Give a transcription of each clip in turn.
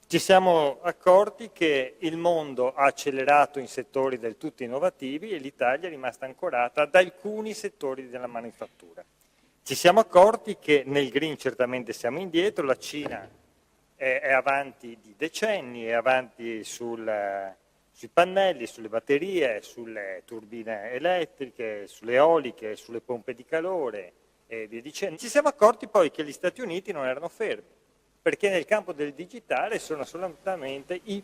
Ci siamo accorti che il mondo ha accelerato in settori del tutto innovativi e l'Italia è rimasta ancorata ad alcuni settori della manifattura. Ci siamo accorti che nel green certamente siamo indietro, la Cina è avanti di decenni, è avanti sui pannelli, sulle batterie, sulle turbine elettriche, sulle eoliche, sulle pompe di calore e via dicendo. Ci siamo accorti poi che gli Stati Uniti non erano fermi, perché nel campo del digitale sono solamente i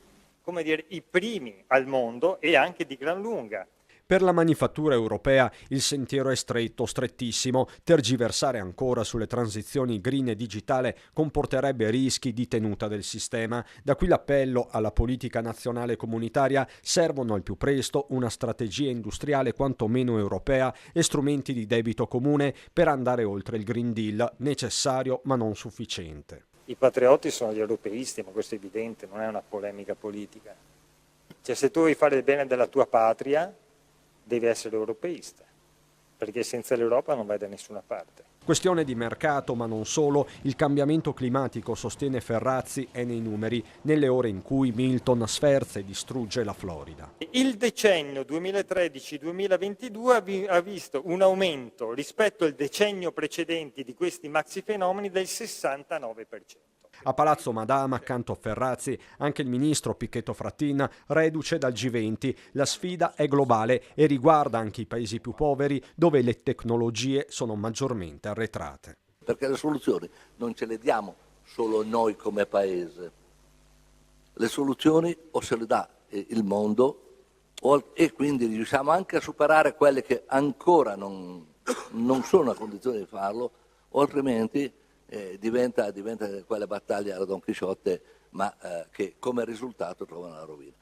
primi al mondo e anche di gran lunga. Per la manifattura europea il sentiero è stretto, strettissimo. Tergiversare ancora sulle transizioni green e digitale comporterebbe rischi di tenuta del sistema. Da qui l'appello alla politica nazionale comunitaria: servono al più presto una strategia industriale quantomeno europea e strumenti di debito comune per andare oltre il Green Deal, necessario ma non sufficiente. I patrioti sono gli europeisti, ma questo è evidente, non è una polemica politica. Cioè, se tu vuoi fare il bene della tua patria, devi essere europeista, perché senza l'Europa non vai da nessuna parte. Questione di mercato, ma non solo. Il cambiamento climatico, sostiene Ferrazzi, è nei numeri, nelle ore in cui Milton sferza e distrugge la Florida. Il decennio 2013-2022 ha visto un aumento rispetto al decennio precedente di questi maxi fenomeni del 69%. A Palazzo Madama, accanto a Ferrazzi, anche il ministro Pichetto Frattin, reduce dal G20. La sfida è globale e riguarda anche i paesi più poveri, dove le tecnologie sono maggiormente arretrate. Perché le soluzioni non ce le diamo solo noi come paese. Le soluzioni o se le dà il mondo e quindi riusciamo anche a superare quelle che ancora non sono a condizione di farlo, o altrimenti diventa quella battaglia alla Don Chisciotte, ma che come risultato trovano la rovina.